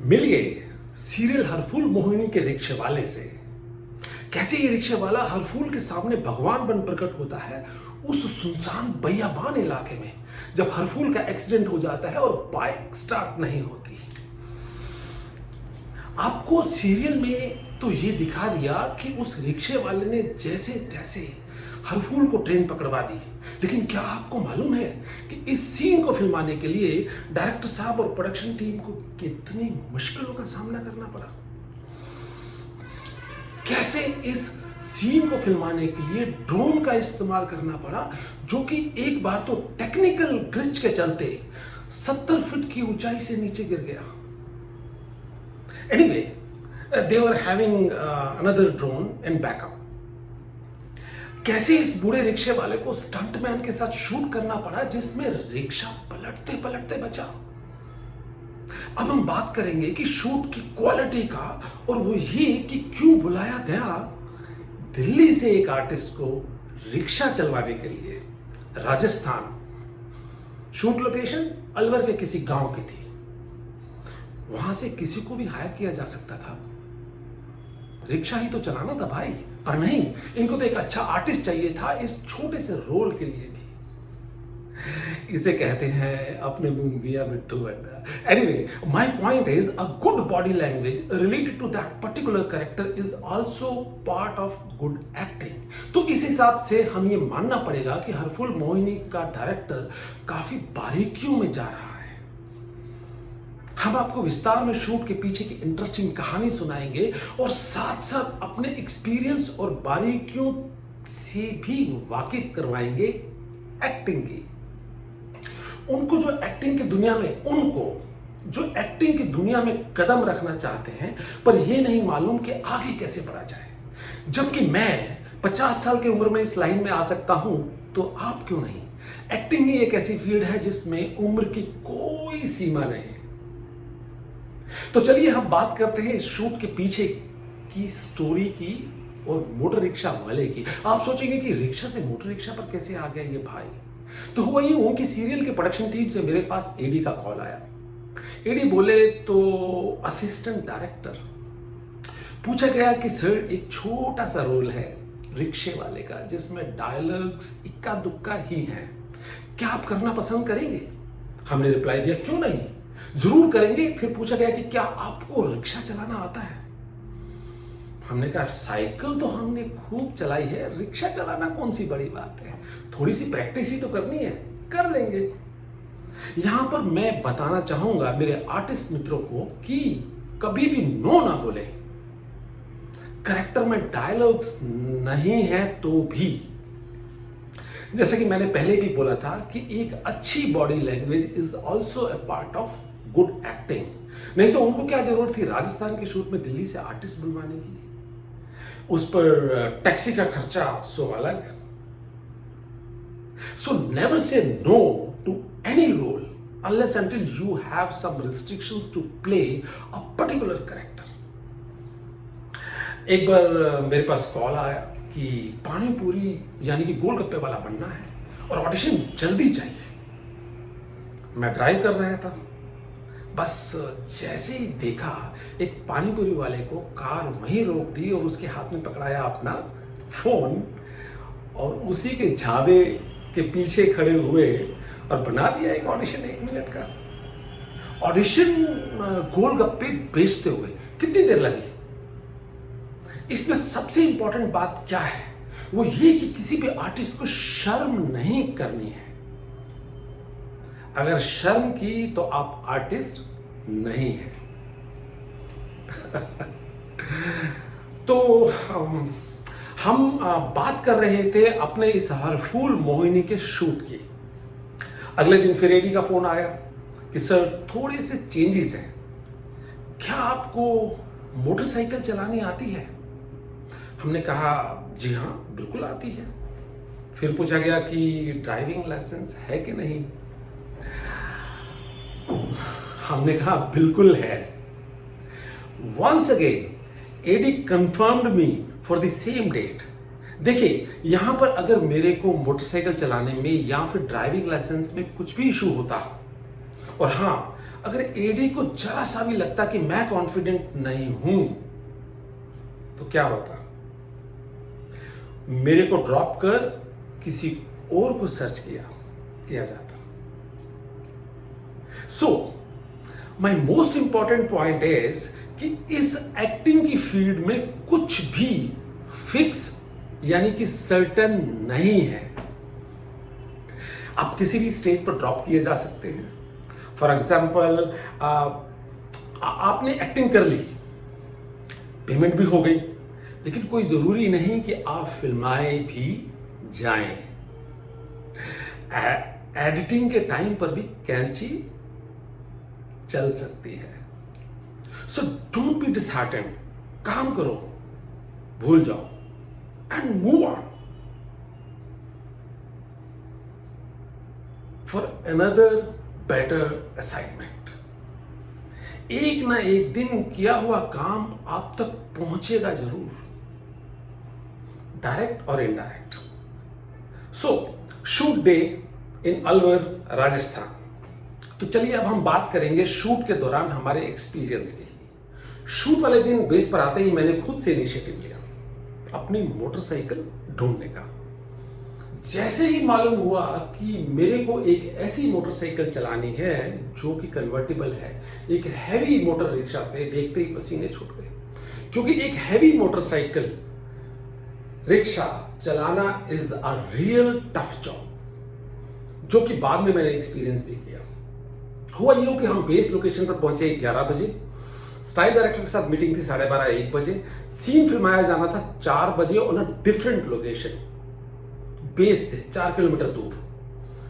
मिलिए सीरियल हरफूल मोहिनी के रिक्शे वाले से। कैसे ये रिक्शे वाला हरफूल के सामने भगवान बन प्रकट होता है उस सुनसान बियाबान इलाके में, जब हरफूल का एक्सीडेंट हो जाता है और बाइक स्टार्ट नहीं होती। आपको सीरियल में तो ये दिखा दिया कि उस रिक्शे वाले ने जैसे तैसे हरफूल को ट्रेन पकड़वा दी, लेकिन क्या आपको मालूम है कि इस सीन को फिल्माने के लिए डायरेक्टर साहब और प्रोडक्शन टीम को कितनी मुश्किलों का सामना करना पड़ा। कैसे इस सीन को फिल्माने के लिए ड्रोन का इस्तेमाल करना पड़ा, जो कि एक बार तो टेक्निकल ग्लिच के चलते 70 फीट की ऊंचाई से नीचे गिर गया। Anyway, they were having another drone in backup. कैसे इस बूढ़े रिक्शे वाले को स्टंटमैन के साथ शूट करना पड़ा, जिसमें रिक्शा पलटते पलटते बचा। अब हम बात करेंगे कि शूट की क्वालिटी का, और वो ये कि क्यों बुलाया गया दिल्ली से एक आर्टिस्ट को रिक्शा चलवाने के लिए राजस्थान। शूट लोकेशन अलवर के किसी गांव की थी। वहां से किसी को भी हायर किया जा सकता था, रिक्शा ही तो चलाना था भाई। पर नहीं, इनको तो एक अच्छा आर्टिस्ट चाहिए था इस छोटे से रोल के लिए भी। इसे कहते हैं अपने मुंह मियां मिट्टू अंडा। Anyway, my point is a good body language related to that particular character is also part of good acting. तो इस हिसाब से हम ये मानना पड़ेगा कि हरफूल मोहिनी का डायरेक्टर काफी बारीकियों में जा रहा है। हम आपको विस्तार में शूट के पीछे की इंटरेस्टिंग कहानी सुनाएंगे और साथ साथ अपने एक्सपीरियंस और बारीकियों से भी वाकिफ करवाएंगे एक्टिंग की। उनको जो एक्टिंग की दुनिया में कदम रखना चाहते हैं, पर यह नहीं मालूम कि आगे कैसे बढ़ा जाए। जबकि मैं 50 साल की उम्र में इस लाइन में आ सकता हूं, तो आप क्यों नहीं। एक्टिंग ही एक ऐसी फील्ड है जिसमें उम्र की कोई सीमा नहीं। तो चलिए हम बात करते हैं इस शूट के पीछे की स्टोरी की और मोटर रिक्शा वाले की। आप सोचेंगे कि रिक्शा से मोटर रिक्शा पर कैसे आ गया ये भाई। तो हुआ यूं कि सीरियल के प्रोडक्शन टीम से मेरे पास एडी का कॉल आया। एडी बोले तो असिस्टेंट डायरेक्टर। पूछा गया कि सर, एक छोटा सा रोल है रिक्शे वाले का, जिसमें डायलॉग्स इक्का दुक्का ही है, क्या आप करना पसंद करेंगे। हमने रिप्लाई दिया, क्यों नहीं, जरूर करेंगे। फिर पूछा गया कि क्या आपको रिक्शा चलाना आता है। हमने कहा साइकिल तो हमने खूब चलाई है, रिक्शा चलाना कौन सी बड़ी बात है, थोड़ी सी प्रैक्टिस ही तो करनी है, कर लेंगे। यहां पर मैं बताना चाहूंगा मेरे आर्टिस्ट मित्रों को कि कभी भी नो ना बोले। कैरेक्टर में डायलॉग्स नहीं है तो भी, जैसे कि मैंने पहले भी बोला था कि एक अच्छी body language is also a part of good acting. नहीं तो उनको क्या जरूरत थी राजस्थान के शूट में दिल्ली से आर्टिस्ट बुलवाने की। उस पर टैक्सी का खर्चा सो अलग। So never say no to any role unless until you have some restrictions to play a particular character. एक बार मेरे पास कॉल आया कि पानी पूरी यानी कि गोलगप्पे वाला बनना है और ऑडिशन जल्दी चाहिए। मैं ड्राइव कर रहा था, बस जैसे ही देखा एक पानीपुरी वाले को कार वहीं रोक दी और उसके हाथ में पकड़ाया अपना फोन और उसी के झाबे के पीछे खड़े हुए और बना दिया एक ऑडिशन 1 मिनट का। ऑडिशन गोलगप्पे बेचते हुए कितनी देर लगी। इसमें सबसे इंपॉर्टेंट बात क्या है, वो ये कि किसी भी आर्टिस्ट को शर्म नहीं करनी है। अगर शर्म की तो आप आर्टिस्ट नहीं है। तो हम बात कर रहे थे अपने इस हरफूल मोहिनी के शूट की। अगले दिन फिर एडी का फोन आया कि सर, थोड़े से चेंजेस हैं, क्या आपको मोटरसाइकिल चलानी आती है। हमने कहा जी हाँ, बिल्कुल आती है। फिर पूछा गया कि ड्राइविंग लाइसेंस है कि नहीं। हमने कहा बिल्कुल है। Once again AD confirmed me for the same date. देखिए, यहां पर अगर मेरे को मोटरसाइकिल चलाने में या फिर ड्राइविंग लाइसेंस में कुछ भी इशू होता, और हाँ, अगर एडी को जरा सा भी लगता कि मैं कॉन्फिडेंट नहीं हूं तो क्या होता? मेरे को ड्रॉप कर किसी और को सर्च किया जाता। So my most important point is कि इस एक्टिंग की फील्ड में कुछ भी फिक्स यानी कि सर्टन नहीं है। आप किसी भी स्टेज पर ड्रॉप किए जा सकते हैं। फॉर एग्जाम्पल, आपने एक्टिंग कर ली, पेमेंट भी हो गई, लेकिन कोई जरूरी नहीं कि आप फिल्माए भी जाएं। एडिटिंग के टाइम पर भी कैंची चल सकती है। सो डोंट बी डिसहार्टेंड, काम करो, भूल जाओ and move on for another better assignment. एक ना एक दिन किया हुआ काम आप तक पहुंचेगा जरूर, डायरेक्ट और indirect. So shoot day in Alwar, Rajasthan. तो चलिए अब हम बात करेंगे शूट के दौरान हमारे एक्सपीरियंस की। शूट वाले दिन बेस पर आते ही मैंने खुद से इनिशिएटिव लिया अपनी मोटरसाइकिल ढूंढने का। जैसे ही मालूम हुआ कि मेरे को एक ऐसी मोटरसाइकिल चलानी है जो कि कन्वर्टिबल है, एक हैवी मोटर रिक्शा से देखते ही पसीने छूट गए। क्योंकि एक हैवी मोटरसाइकिल रिक्शा चलाना is a real tough job, जो कि बाद में मैंने एक्सपीरियंस भी किया। हुआ यूं कि हम बेस लोकेशन पर पहुंचे 11 बजे, स्टाइल डायरेक्टर के साथ मीटिंग थी 12:30 1 बजे, सीन फिल्माया जाना था 4 बजे on a different location, base से 4 किलोमीटर दूर।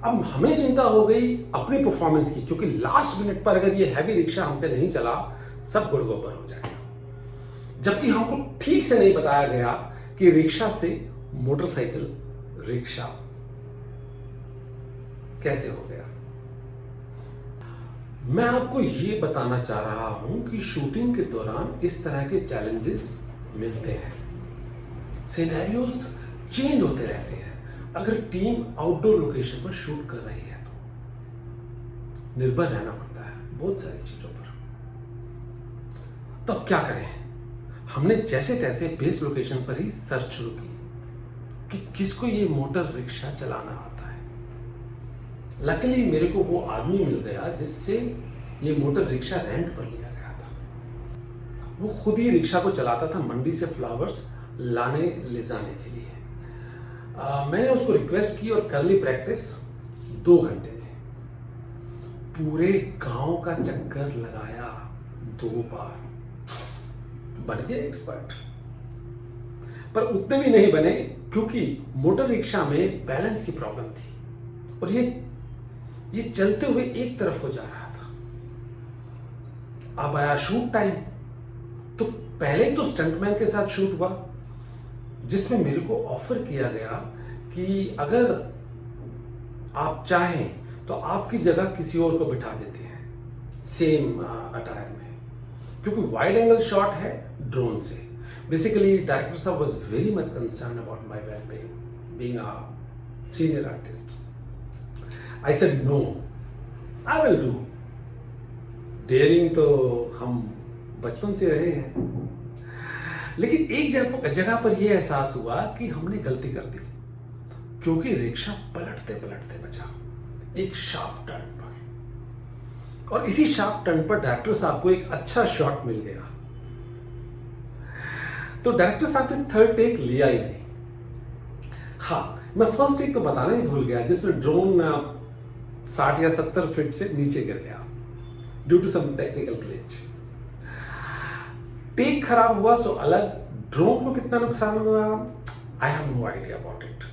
अब हमें चिंता हो गई अपनी परफॉर्मेंस की, क्योंकि लास्ट मिनट पर अगर ये हैवी रिक्शा हमसे नहीं चला सब गुड़गोबर हो जाएगा। जबकि हमको ठीक से नहीं बताया गया कि रिक्शा से मोटरसाइकिल रिक्शा कैसे हो गया। मैं आपको यह बताना चाह रहा हूं कि शूटिंग के दौरान इस तरह के चैलेंजेस मिलते हैं, सिनेरियोज चेंज होते रहते हैं। अगर टीम आउटडोर लोकेशन पर शूट कर रही है तो निर्भर रहना पड़ता है बहुत सारी चीजों पर। तो अब क्या करें? हमने जैसे तैसे बेस लोकेशन पर ही सर्च शुरू की कि किसको ये मोटर रिक्शा चलाना आता है। लकीली मेरे को वो आदमी मिल गया जिससे ये मोटर रिक्शा रेंट पर लिया गया था। वो खुद ही रिक्शा को चलाता था मंडी से फ्लावर्स लाने ले जाने के लिए। मैंने उसको रिक्वेस्ट की और कर ली प्रैक्टिस 2 घंटे में। पूरे गांव का चक्कर लगाया 2 बार, बन गया एक्सपर्ट। पर उतने भी नहीं बने क्योंकि मोटर रिक्शा में बैलेंस की प्रॉब्लम थी और ये चलते हुए एक तरफ को जा रहा था। अब आया शूट टाइम, तो पहले तो स्टंटमैन के साथ शूट हुआ, जिसमें मेरे को ऑफर किया गया कि अगर आप चाहें तो आपकी जगह किसी और को बिठा देते हैं सेम अटायर में, क्योंकि वाइड एंगल शॉट है ड्रोन से। बेसिकली डायरेक्टर साहब was very much concern about my well being a senior artist. I said no, I will do. Daring तो हम बचपन से रहे हैं, लेकिन एक जगह पर यह एहसास हुआ कि हमने गलती कर दी, क्योंकि रिक्शा पलटते पलटते बचा एक शार्प टर्न पर, और इसी शार्प टर्न पर डायरेक्टर साहब को एक अच्छा शॉट मिल गया। तो डायरेक्टर साहब ने 3rd टेक लिया ही नहीं। हाँ, मैं फर्स्ट टेक तो बताना ही भूल गया, जिसमें ड्रोन 60 या 70 फीट से नीचे गिर गया due to some technical glitch. Tech खराब हुआ सो अलग, ड्रोन को कितना नुकसान हुआ I have no idea about it.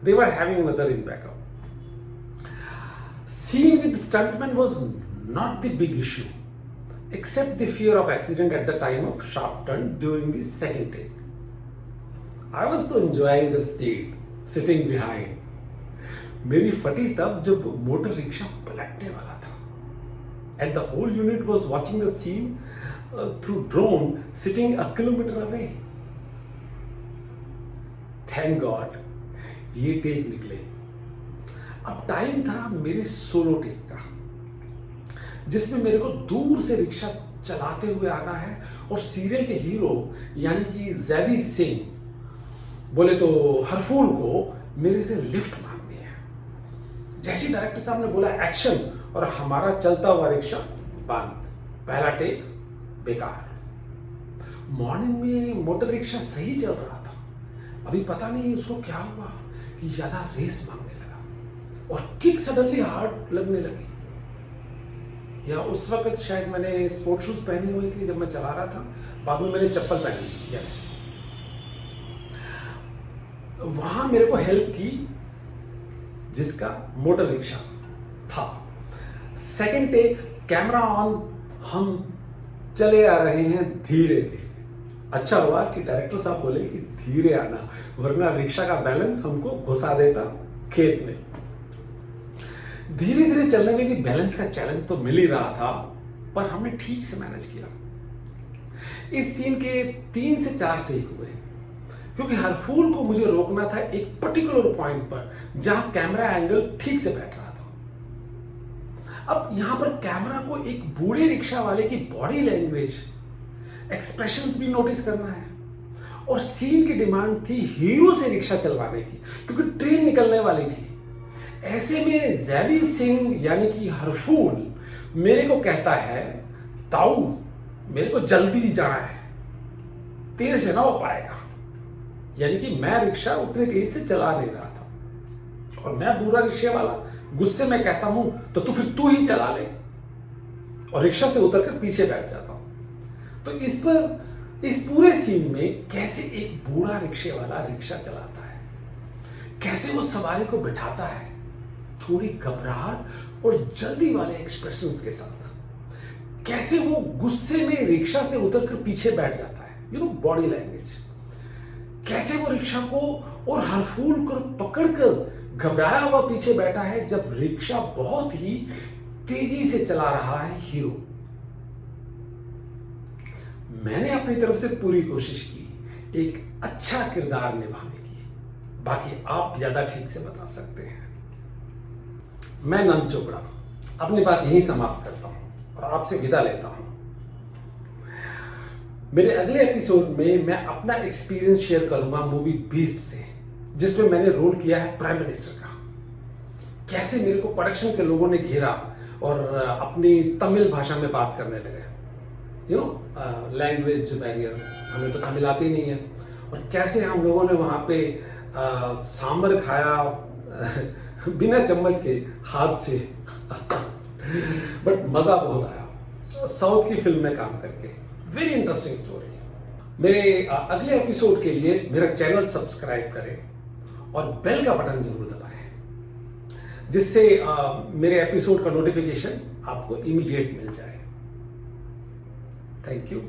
They were having another in backup. Scene with stuntman was not the big issue except the fear of accident at the time of sharp turn during the second take. I was so enjoying the speed, sitting behind. मेरी फटी तब जब motor rickshaw पलटने वाला था, and the whole unit was watching the scene through drone sitting a kilometer away. Thank God, ये take निकले। अब टाइम था मेरे सोलो टेक का। जिसमें मेरे को दूर से रिक्शा चलाते हुए आना है और सीरियल के हीरो यानी कि जैदी सिंह बोले तो हरफूल को मेरे से लिफ्ट मांगनी है। जैसे डायरेक्टर साहब ने बोला एक्शन और हमारा चलता हुआ रिक्शा बंद, पहला टेक बेकार। मॉर्निंग में मोटर रिक्शा सही चल रहा था, अभी पता नहीं उसको क्या हुआ कि ज्यादा रेस मांगने लगा और किक सडनली हार्ड लगने लगी। या उस वक्त शायद मैंने स्पोर्ट शूज पहने हुए थे जब मैं चला रहा था, बाद में मैंने चप्पल पहन ली। यस, वहां मेरे को हेल्प की जिसका मोटर रिक्शा था। सेकंड टेक, कैमरा ऑन, हम चले आ रहे हैं धीरे धीरे। अच्छा हुआ कि डायरेक्टर साहब बोले कि धीरे आना, वरना रिक्शा का बैलेंस हमको घुसा देता खेत में। धीरे धीरे चलने में भी बैलेंस का चैलेंज तो मिल ही रहा था, पर हमने ठीक से मैनेज किया। इस सीन के 3 से 4 टेक हुए क्योंकि हरफूल को मुझे रोकना था एक पर्टिकुलर पॉइंट पर जहां कैमरा एंगल ठीक से बैठ रहा था। अब यहां पर कैमरा को एक बूढ़े रिक्शा वाले की बॉडी लैंग्वेज, एक्सप्रेशंस भी नोटिस करना है और सीन की डिमांड थी हीरो से रिक्शा चलवाने की क्योंकि ट्रेन निकलने वाली थी। ऐसे में जैदी सिंह यानी कि हरफूल मेरे को कहता है, ताऊ मेरे को जल्दी जाना है, तेरे से ना हो पाएगा। यानी कि मैं रिक्शा उतनी तेज से चला नहीं रहा था और मैं बुरा रिक्शे वाला गुस्से में कहता हूं तो तू ही चला ले और रिक्शा से उतरकर पीछे बैठ जाता हूं। तो इस पूरे सीन में कैसे एक बूढ़ा रिक्शे वाला रिक्शा चलाता है, कैसे वो सवारी को बिठाता है थोड़ी घबराहट और जल्दी वाले एक्सप्रेशंस के साथ, कैसे वो गुस्से में रिक्शा से उतरकर पीछे बैठ जाता है, बॉडी लैंग्वेज, कैसे वो रिक्शा को और हरफूल को पकड़कर घबराया हुआ पीछे बैठा है जब रिक्शा बहुत ही तेजी से चला रहा है हीरो। मैंने अपनी तरफ से पूरी कोशिश की एक अच्छा किरदार निभाने की, बाकी आप ज्यादा ठीक से बता सकते हैं। मैं नंद चोपड़ा अपनी बात यहीं समाप्त करता हूं और आपसे विदा लेता हूं। मेरे अगले एपिसोड में मैं अपना एक्सपीरियंस शेयर करूंगा मूवी बीस्ट से, जिसमें मैंने रोल किया है प्राइम मिनिस्टर का। कैसे मेरे को प्रोडक्शन के लोगों ने घेरा और अपनी तमिल भाषा में बात करने लगे, लैंग्वेज बैरियर, हमें तो तमिल आती नहीं है, और कैसे हम लोगों ने वहाँ पे सांबर खाया बिना चम्मच के हाथ से बट मज़ा बहुत आया साउथ की फिल्म में काम करके। Very interesting story. मेरे अगले एपिसोड के लिए मेरा चैनल सब्सक्राइब करें और बेल का बटन जरूर दबाएं, जिससे मेरे एपिसोड का नोटिफिकेशन आपको इमीडिएट मिल जाए। Thank you.